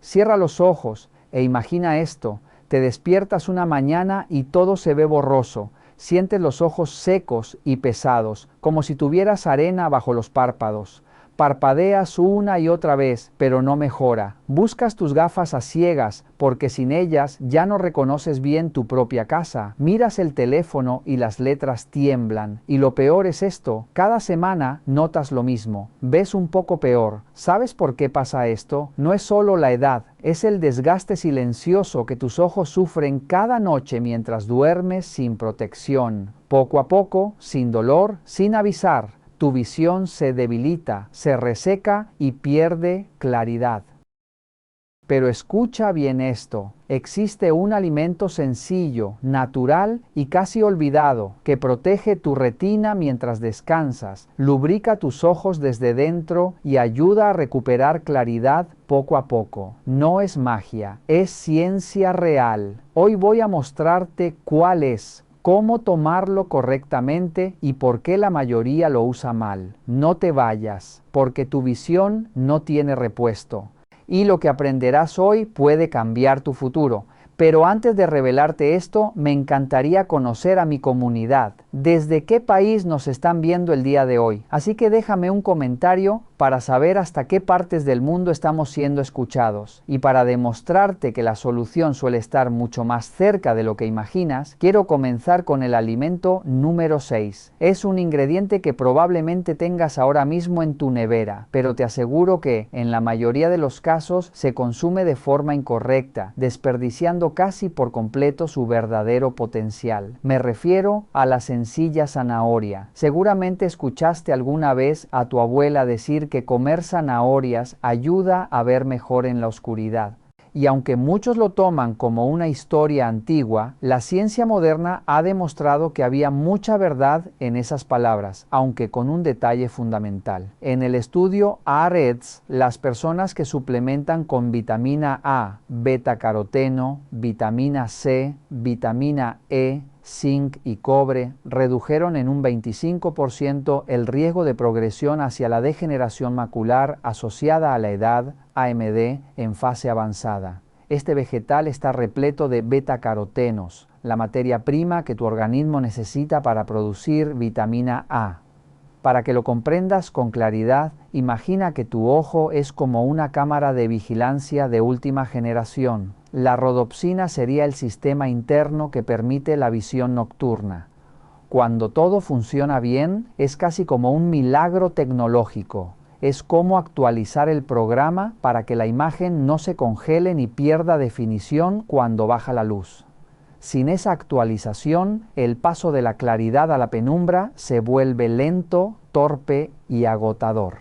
Cierra los ojos e imagina esto. Te despiertas una mañana y todo se ve borroso. Sientes los ojos secos y pesados, como si tuvieras arena bajo los párpados. Parpadeas una y otra vez, pero no mejora. Buscas tus gafas a ciegas, porque sin ellas ya no reconoces bien tu propia casa. Miras el teléfono y las letras tiemblan. Y lo peor es esto, cada semana notas lo mismo. Ves un poco peor. ¿Sabes por qué pasa esto? No es solo la edad, es el desgaste silencioso que tus ojos sufren cada noche mientras duermes sin protección. Poco a poco, sin dolor, sin avisar, tu visión se debilita, se reseca y pierde claridad. Pero escucha bien esto, existe un alimento sencillo, natural y casi olvidado, que protege tu retina mientras descansas, lubrica tus ojos desde dentro y ayuda a recuperar claridad poco a poco. No es magia, es ciencia real. Hoy voy a mostrarte cuál es, cómo tomarlo correctamente y por qué la mayoría lo usa mal. No te vayas, porque tu visión no tiene repuesto. Y lo que aprenderás hoy puede cambiar tu futuro. Pero antes de revelarte esto, me encantaría conocer a mi comunidad. ¿Desde qué país nos están viendo el día de hoy? Así que déjame un comentario para saber hasta qué partes del mundo estamos siendo escuchados. Y para demostrarte que la solución suele estar mucho más cerca de lo que imaginas, quiero comenzar con el alimento número 6. Es un ingrediente que probablemente tengas ahora mismo en tu nevera, pero te aseguro que, en la mayoría de los casos, se consume de forma incorrecta, desperdiciando casi por completo su verdadero potencial. Me refiero a la sencilla zanahoria. Seguramente escuchaste alguna vez a tu abuela decir que comer zanahorias ayuda a ver mejor en la oscuridad. Y aunque muchos lo toman como una historia antigua, la ciencia moderna ha demostrado que había mucha verdad en esas palabras, aunque con un detalle fundamental. En el estudio AREDS, las personas que suplementan con vitamina A, beta-caroteno, vitamina C, vitamina E, zinc y cobre redujeron en un 25% el riesgo de progresión hacia la degeneración macular asociada a la edad, AMD, en fase avanzada. Este vegetal está repleto de beta-carotenos, la materia prima que tu organismo necesita para producir vitamina A. Para que lo comprendas con claridad, imagina que tu ojo es como una cámara de vigilancia de última generación. La rodopsina sería el sistema interno que permite la visión nocturna. Cuando todo funciona bien, es casi como un milagro tecnológico. Es como actualizar el programa para que la imagen no se congele ni pierda definición cuando baja la luz. Sin esa actualización, el paso de la claridad a la penumbra se vuelve lento, torpe y agotador.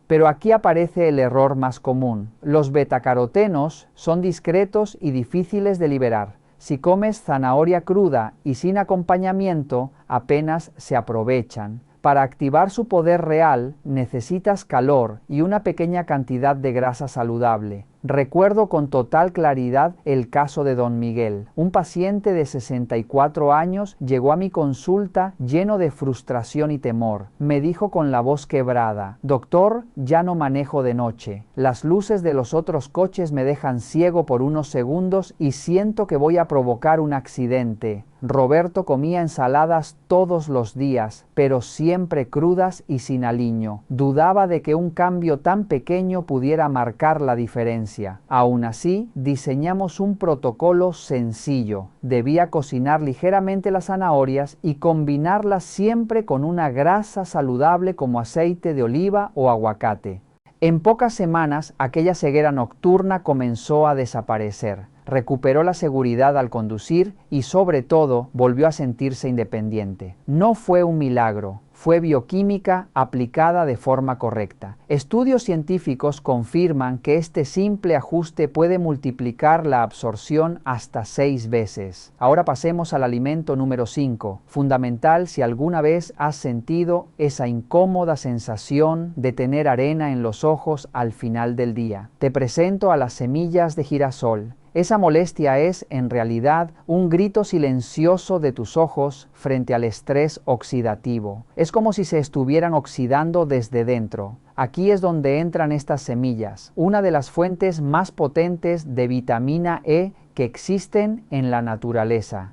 Pero aquí aparece el error más común. Los betacarotenos son discretos y difíciles de liberar. Si comes zanahoria cruda y sin acompañamiento, apenas se aprovechan. Para activar su poder real, necesitas calor y una pequeña cantidad de grasa saludable. Recuerdo con total claridad el caso de don Miguel. Un paciente de 64 años llegó a mi consulta lleno de frustración y temor. Me dijo con la voz quebrada: «Doctor, ya no manejo de noche. Las luces de los otros coches me dejan ciego por unos segundos y siento que voy a provocar un accidente». Roberto comía ensaladas todos los días, pero siempre crudas y sin aliño. Dudaba de que un cambio tan pequeño pudiera marcar la diferencia. Aún así, diseñamos un protocolo sencillo. Debía cocinar ligeramente las zanahorias y combinarlas siempre con una grasa saludable como aceite de oliva o aguacate. En pocas semanas, aquella ceguera nocturna comenzó a desaparecer. Recuperó la seguridad al conducir y, sobre todo, volvió a sentirse independiente. No fue un milagro, fue bioquímica aplicada de forma correcta. Estudios científicos confirman que este simple ajuste puede multiplicar la absorción hasta 6 veces. Ahora pasemos al alimento número 5, fundamental si alguna vez has sentido esa incómoda sensación de tener arena en los ojos al final del día. Te presento a las semillas de girasol. Esa molestia es, en realidad, un grito silencioso de tus ojos frente al estrés oxidativo. Es como si se estuvieran oxidando desde dentro. Aquí es donde entran estas semillas, una de las fuentes más potentes de vitamina E que existen en la naturaleza.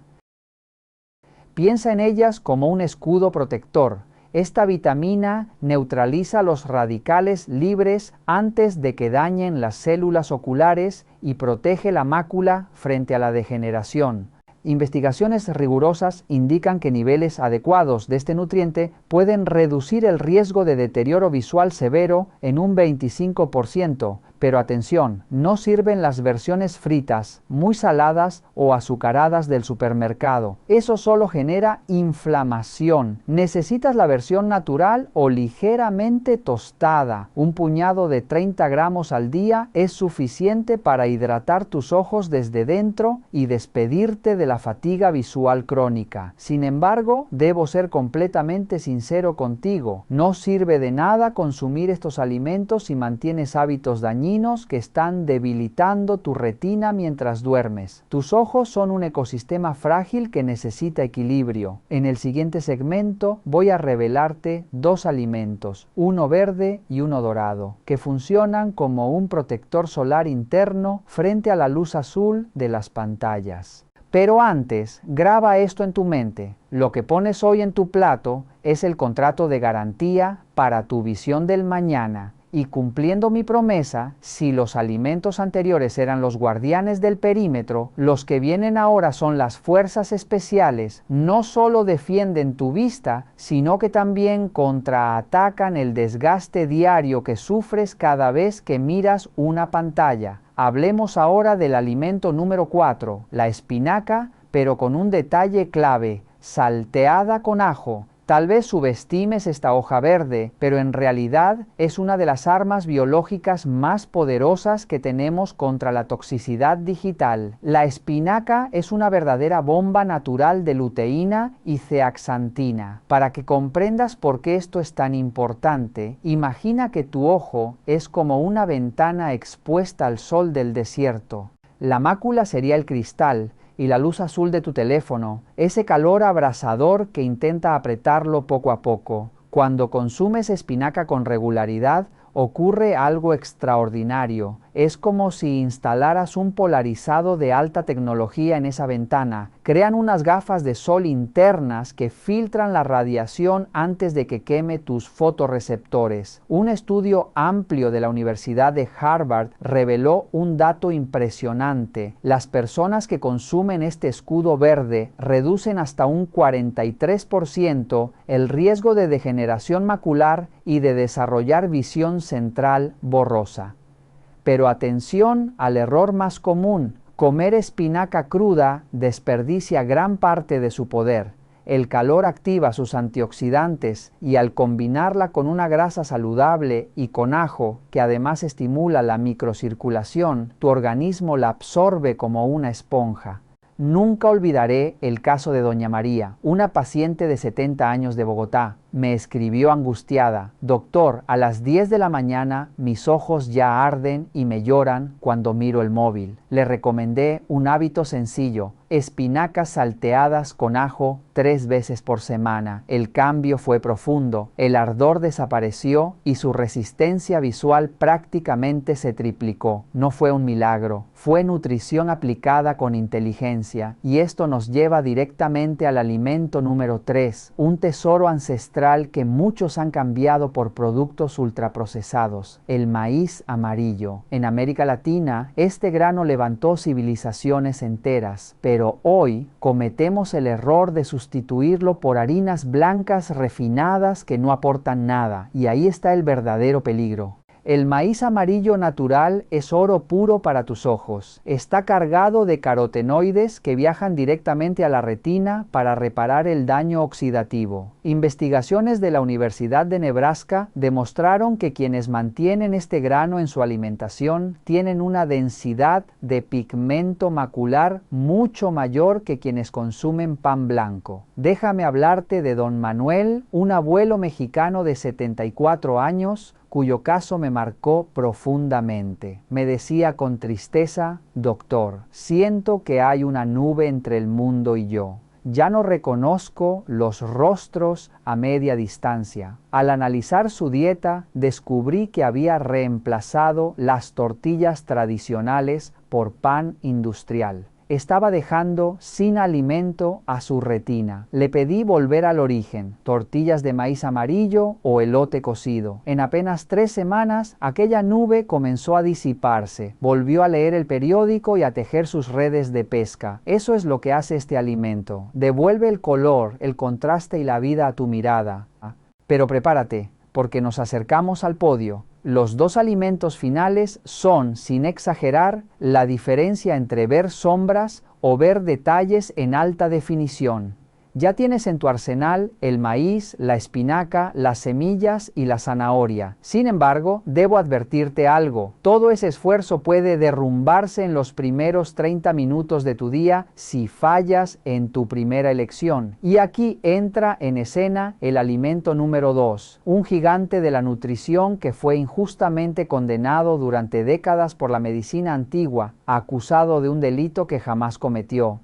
Piensa en ellas como un escudo protector. Esta vitamina neutraliza los radicales libres antes de que dañen las células oculares y protege la mácula frente a la degeneración. Investigaciones rigurosas indican que niveles adecuados de este nutriente pueden reducir el riesgo de deterioro visual severo en un 25%, pero atención, no sirven las versiones fritas, muy saladas o azucaradas del supermercado. Eso solo genera inflamación. Necesitas la versión natural o ligeramente tostada. Un puñado de 30 gramos al día es suficiente para hidratar tus ojos desde dentro y despedirte de la fatiga visual crónica. Sin embargo, debo ser completamente sincero contigo. No sirve de nada consumir estos alimentos si mantienes hábitos dañinos que están debilitando tu retina mientras duermes. Tus ojos son un ecosistema frágil que necesita equilibrio. En el siguiente segmento voy a revelarte dos alimentos, uno verde y uno dorado, que funcionan como un protector solar interno frente a la luz azul de las pantallas. Pero antes, graba esto en tu mente. Lo que pones hoy en tu plato es el contrato de garantía para tu visión del mañana. Y cumpliendo mi promesa, si los alimentos anteriores eran los guardianes del perímetro, los que vienen ahora son las fuerzas especiales. No solo defienden tu vista, sino que también contraatacan el desgaste diario que sufres cada vez que miras una pantalla. Hablemos ahora del alimento número 4, la espinaca, pero con un detalle clave, salteada con ajo. Tal vez subestimes esta hoja verde, pero en realidad es una de las armas biológicas más poderosas que tenemos contra la toxicidad digital. La espinaca es una verdadera bomba natural de luteína y zeaxantina. Para que comprendas por qué esto es tan importante, imagina que tu ojo es como una ventana expuesta al sol del desierto. La mácula sería el cristal, y la luz azul de tu teléfono, ese calor abrasador que intenta apretarlo poco a poco. Cuando consumes espinaca con regularidad, ocurre algo extraordinario. Es como si instalaras un polarizado de alta tecnología en esa ventana. Crean unas gafas de sol internas que filtran la radiación antes de que queme tus fotorreceptores. Un estudio amplio de la Universidad de Harvard reveló un dato impresionante. Las personas que consumen este escudo verde reducen hasta un 43% el riesgo de degeneración macular y de desarrollar visión central borrosa. Pero atención al error más común. Comer espinaca cruda desperdicia gran parte de su poder. El calor activa sus antioxidantes y al combinarla con una grasa saludable y con ajo, que además estimula la microcirculación, tu organismo la absorbe como una esponja. Nunca olvidaré el caso de doña María, una paciente de 70 años de Bogotá. Me escribió angustiada: doctor, a las 10 de la mañana mis ojos ya arden y me lloran cuando miro el móvil. Le recomendé un hábito sencillo: espinacas salteadas con ajo 3 veces por semana. El cambio fue profundo, el ardor desapareció y su resistencia visual prácticamente se triplicó. No fue un milagro, fue nutrición aplicada con inteligencia, y esto nos lleva directamente al alimento número 3, un tesoro ancestral que muchos han cambiado por productos ultraprocesados: el maíz amarillo. En América Latina, este grano levantó civilizaciones enteras, pero hoy cometemos el error de sustituirlo por harinas blancas refinadas que no aportan nada, y ahí está el verdadero peligro. El maíz amarillo natural es oro puro para tus ojos. Está cargado de carotenoides que viajan directamente a la retina para reparar el daño oxidativo. Investigaciones de la Universidad de Nebraska demostraron que quienes mantienen este grano en su alimentación tienen una densidad de pigmento macular mucho mayor que quienes consumen pan blanco. Déjame hablarte de don Manuel, un abuelo mexicano de 74 años, cuyo caso me marcó profundamente. Me decía con tristeza: doctor, siento que hay una nube entre el mundo y yo. Ya no reconozco los rostros a media distancia. Al analizar su dieta, descubrí que había reemplazado las tortillas tradicionales por pan industrial. Estaba dejando sin alimento a su retina. Le pedí volver al origen: tortillas de maíz amarillo o elote cocido. En apenas 3 semanas, aquella nube comenzó a disiparse. Volvió a leer el periódico y a tejer sus redes de pesca. Eso es lo que hace este alimento. Devuelve el color, el contraste y la vida a tu mirada. Pero prepárate, porque nos acercamos al podio. Los 2 alimentos finales son, sin exagerar, la diferencia entre ver sombras o ver detalles en alta definición. Ya tienes en tu arsenal el maíz, la espinaca, las semillas y la zanahoria. Sin embargo, debo advertirte algo: todo ese esfuerzo puede derrumbarse en los primeros 30 minutos de tu día si fallas en tu primera elección. Y aquí entra en escena el alimento número 2, un gigante de la nutrición que fue injustamente condenado durante décadas por la medicina antigua, acusado de un delito que jamás cometió.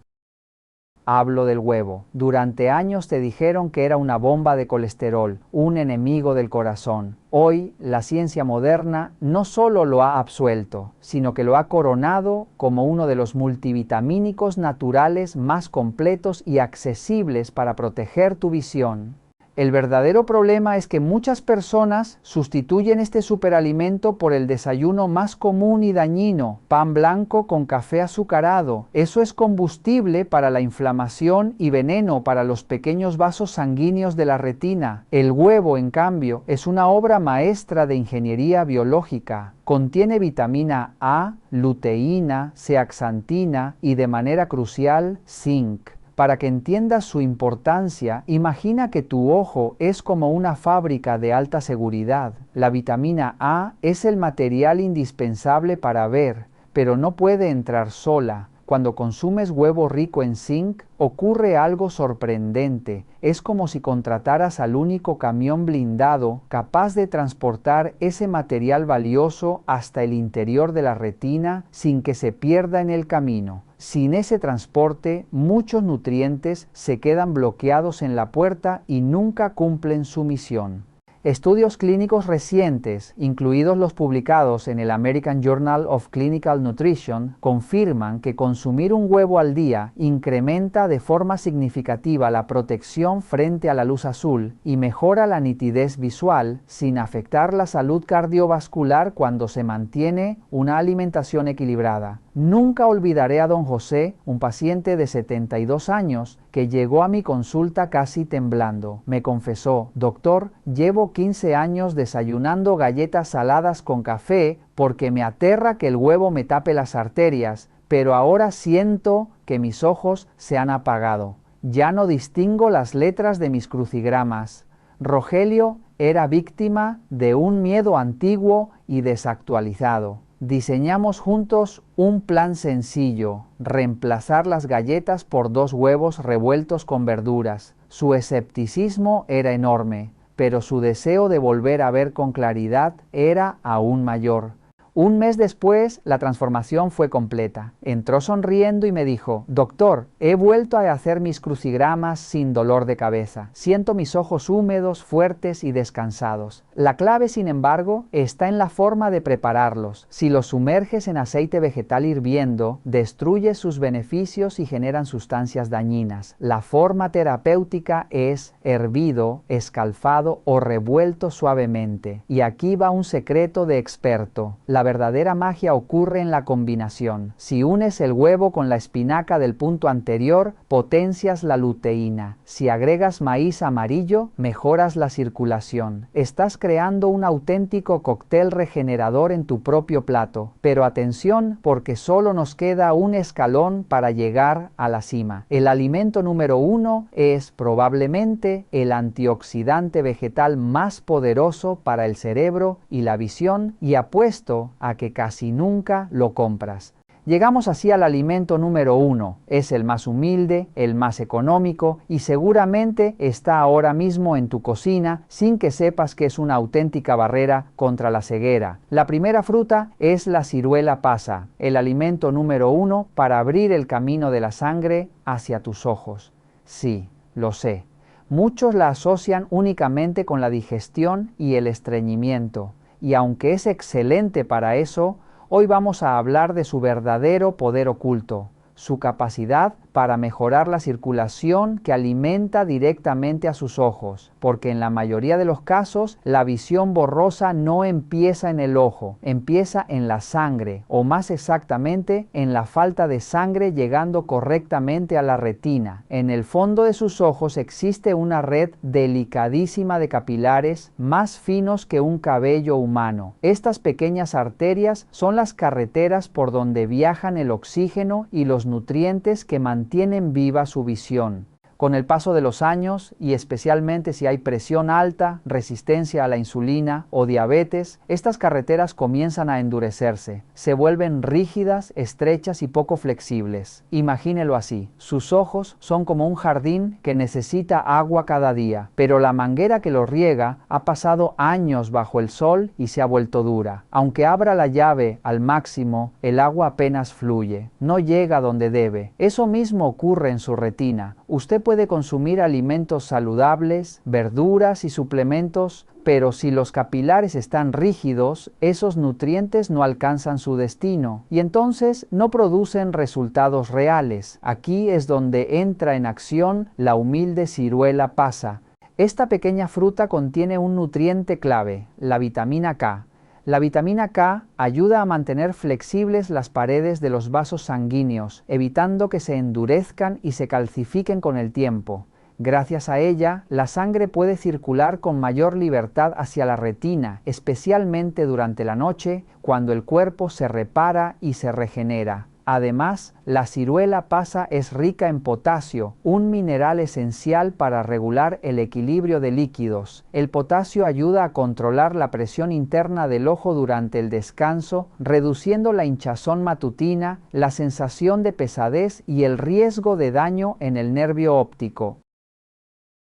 Hablo del huevo. Durante años te dijeron que era una bomba de colesterol, un enemigo del corazón. Hoy, la ciencia moderna no solo lo ha absuelto, sino que lo ha coronado como uno de los multivitamínicos naturales más completos y accesibles para proteger tu visión. El verdadero problema es que muchas personas sustituyen este superalimento por el desayuno más común y dañino: pan blanco con café azucarado. Eso es combustible para la inflamación y veneno para los pequeños vasos sanguíneos de la retina. El huevo, en cambio, es una obra maestra de ingeniería biológica. Contiene vitamina A, luteína, zeaxantina y, de manera crucial, zinc. Para que entiendas su importancia, imagina que tu ojo es como una fábrica de alta seguridad. La vitamina A es el material indispensable para ver, pero no puede entrar sola. Cuando consumes huevo rico en zinc, ocurre algo sorprendente. Es como si contrataras al único camión blindado capaz de transportar ese material valioso hasta el interior de la retina sin que se pierda en el camino. Sin ese transporte, muchos nutrientes se quedan bloqueados en la puerta y nunca cumplen su misión. Estudios clínicos recientes, incluidos los publicados en el American Journal of Clinical Nutrition, confirman que consumir un huevo al día incrementa de forma significativa la protección frente a la luz azul y mejora la nitidez visual sin afectar la salud cardiovascular cuando se mantiene una alimentación equilibrada. Nunca olvidaré a don José, un paciente de 72 años, que llegó a mi consulta casi temblando. Me confesó: doctor, llevo 15 años desayunando galletas saladas con café porque me aterra que el huevo me tape las arterias, pero ahora siento que mis ojos se han apagado. Ya no distingo las letras de mis crucigramas. Rogelio era víctima de un miedo antiguo y desactualizado. Diseñamos juntos un plan sencillo: reemplazar las galletas por 2 huevos revueltos con verduras. Su escepticismo era enorme, pero su deseo de volver a ver con claridad era aún mayor. Un mes después, la transformación fue completa. Entró sonriendo y me dijo: doctor, he vuelto a hacer mis crucigramas sin dolor de cabeza. Siento mis ojos húmedos, fuertes y descansados. La clave, sin embargo, está en la forma de prepararlos. Si los sumerges en aceite vegetal hirviendo, destruyes sus beneficios y generan sustancias dañinas. La forma terapéutica es hervido, escalfado o revuelto suavemente. Y aquí va un secreto de experto: la verdadera magia ocurre en la combinación. Si unes el huevo con la espinaca del punto anterior, potencias la luteína. Si agregas maíz amarillo, mejoras la circulación. Estás creando un auténtico cóctel regenerador en tu propio plato. Pero atención, porque solo nos queda un escalón para llegar a la cima. El alimento número 1 es probablemente el antioxidante vegetal más poderoso para el cerebro y la visión, y apuesto a que casi nunca lo compras. Llegamos así al alimento número 1. Es el más humilde, el más económico y seguramente está ahora mismo en tu cocina sin que sepas que es una auténtica barrera contra la ceguera. La primera fruta es la ciruela pasa, el alimento número 1 para abrir el camino de la sangre hacia tus ojos. Sí, lo sé. Muchos la asocian únicamente con la digestión y el estreñimiento, y aunque es excelente para eso, hoy vamos a hablar de su verdadero poder oculto, su capacidad para mejorar la circulación que alimenta directamente a sus ojos, porque en la mayoría de los casos la visión borrosa no empieza en el ojo, empieza en la sangre, o más exactamente en la falta de sangre llegando correctamente a la retina. En el fondo de sus ojos existe una red delicadísima de capilares más finos que un cabello humano. Estas pequeñas arterias son las carreteras por donde viajan el oxígeno y los nutrientes que mantienen viva su visión. Con el paso de los años, y especialmente si hay presión alta, resistencia a la insulina o diabetes, estas carreteras comienzan a endurecerse, se vuelven rígidas, estrechas y poco flexibles. Imagínelo así, sus ojos son como un jardín que necesita agua cada día, pero la manguera que lo riega ha pasado años bajo el sol y se ha vuelto dura. Aunque abra la llave al máximo, el agua apenas fluye, no llega donde debe. Eso mismo ocurre en su retina. Usted puede consumir alimentos saludables, verduras y suplementos, pero si los capilares están rígidos, esos nutrientes no alcanzan su destino y entonces no producen resultados reales. Aquí es donde entra en acción la humilde ciruela pasa. Esta pequeña fruta contiene un nutriente clave, la vitamina K. La vitamina K ayuda a mantener flexibles las paredes de los vasos sanguíneos, evitando que se endurezcan y se calcifiquen con el tiempo. Gracias a ella, la sangre puede circular con mayor libertad hacia la retina, especialmente durante la noche, cuando el cuerpo se repara y se regenera. Además, la ciruela pasa es rica en potasio, un mineral esencial para regular el equilibrio de líquidos. El potasio ayuda a controlar la presión interna del ojo durante el descanso, reduciendo la hinchazón matutina, la sensación de pesadez y el riesgo de daño en el nervio óptico.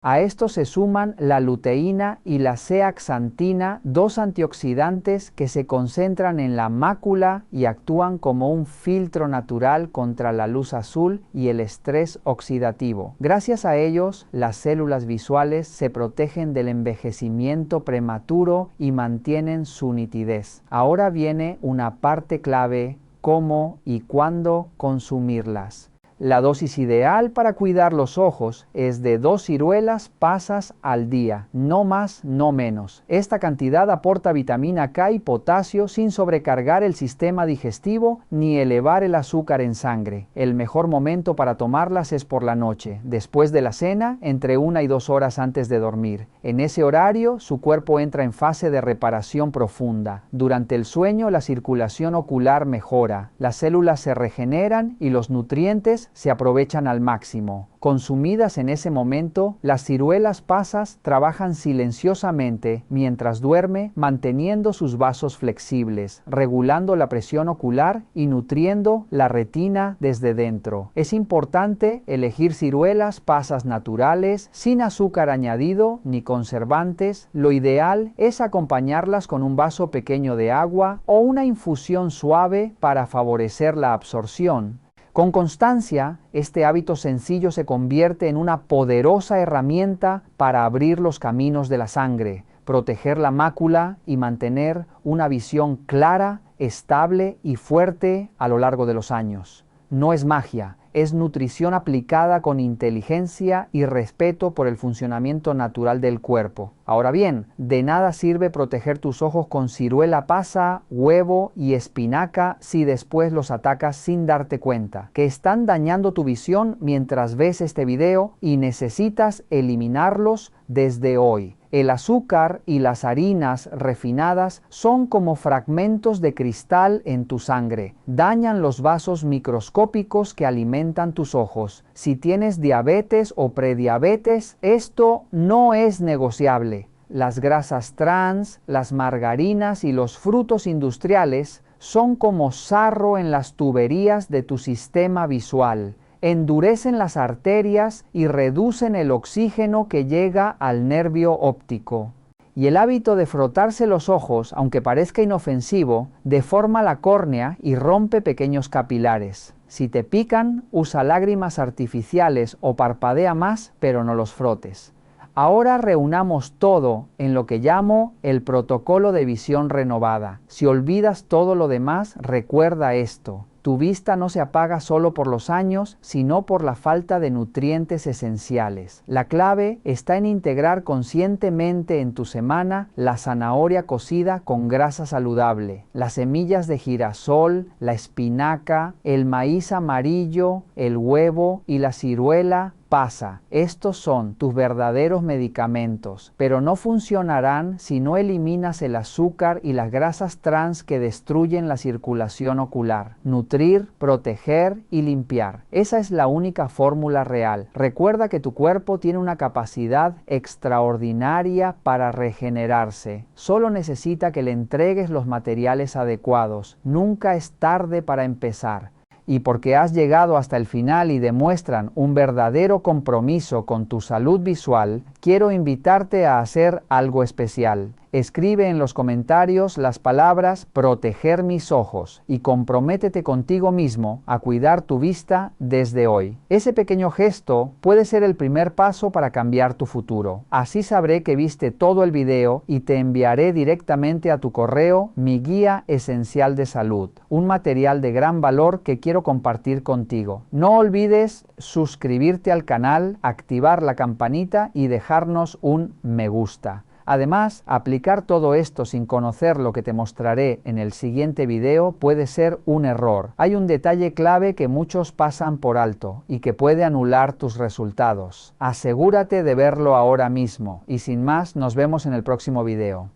A esto se suman la luteína y la zeaxantina, dos antioxidantes que se concentran en la mácula y actúan como un filtro natural contra la luz azul y el estrés oxidativo. Gracias a ellos, las células visuales se protegen del envejecimiento prematuro y mantienen su nitidez. Ahora viene una parte clave: cómo y cuándo consumirlas. La dosis ideal para cuidar los ojos es de 2 ciruelas pasas al día, no más, no menos. Esta cantidad aporta vitamina K y potasio sin sobrecargar el sistema digestivo ni elevar el azúcar en sangre. El mejor momento para tomarlas es por la noche, después de la cena, entre 1 y 2 horas antes de dormir. En ese horario, su cuerpo entra en fase de reparación profunda. Durante el sueño, la circulación ocular mejora, las células se regeneran y los nutrientes se aprovechan al máximo. Consumidas en ese momento, las ciruelas pasas trabajan silenciosamente mientras duerme, manteniendo sus vasos flexibles, regulando la presión ocular y nutriendo la retina desde dentro. Es importante elegir ciruelas pasas naturales, sin azúcar añadido ni conservantes. Lo ideal es acompañarlas con un vaso pequeño de agua o una infusión suave para favorecer la absorción. Con constancia, este hábito sencillo se convierte en una poderosa herramienta para abrir los caminos de la sangre, proteger la mácula y mantener una visión clara, estable y fuerte a lo largo de los años. No es magia, es nutrición aplicada con inteligencia y respeto por el funcionamiento natural del cuerpo. Ahora bien, de nada sirve proteger tus ojos con ciruela pasa, huevo y espinaca si después los atacas sin darte cuenta, que están dañando tu visión mientras ves este video y necesitas eliminarlos desde hoy. El azúcar y las harinas refinadas son como fragmentos de cristal en tu sangre. Dañan los vasos microscópicos que alimentan tus ojos. Si tienes diabetes o prediabetes, esto no es negociable. Las grasas trans, las margarinas y los frutos industriales Son como sarro en las tuberías de tu sistema visual. Endurecen las arterias y reducen el oxígeno que llega al nervio óptico. Y el hábito de frotarse los ojos, aunque parezca inofensivo, deforma la córnea y rompe pequeños capilares. Si te pican, usa lágrimas artificiales o parpadea más, pero no los frotes. Ahora reunamos todo en lo que llamo el protocolo de visión renovada. Si olvidas todo lo demás, recuerda esto. Tu vista no se apaga solo por los años, sino por la falta de nutrientes esenciales. La clave está en integrar conscientemente en tu semana la zanahoria cocida con grasa saludable, las semillas de girasol, la espinaca, el maíz amarillo, el huevo y la ciruela. Pasa, estos son tus verdaderos medicamentos, pero no funcionarán si no eliminas el azúcar y las grasas trans que destruyen la circulación ocular. Nutrir, proteger y limpiar. Esa es la única fórmula real. Recuerda que tu cuerpo tiene una capacidad extraordinaria para regenerarse. Solo necesita que le entregues los materiales adecuados. Nunca es tarde para empezar. Y porque has llegado hasta el final y demuestran un verdadero compromiso con tu salud visual, quiero invitarte a hacer algo especial. Escribe en los comentarios las palabras "proteger mis ojos" y comprométete contigo mismo a cuidar tu vista desde hoy. Ese pequeño gesto puede ser el primer paso para cambiar tu futuro. Así sabré que viste todo el video y te enviaré directamente a tu correo mi guía esencial de salud, un material de gran valor que quiero compartir contigo. No olvides suscribirte al canal, activar la campanita y dejarnos un me gusta. Además, aplicar todo esto sin conocer lo que te mostraré en el siguiente video puede ser un error. Hay un detalle clave que muchos pasan por alto y que puede anular tus resultados. Asegúrate de verlo ahora mismo y sin más nos vemos en el próximo video.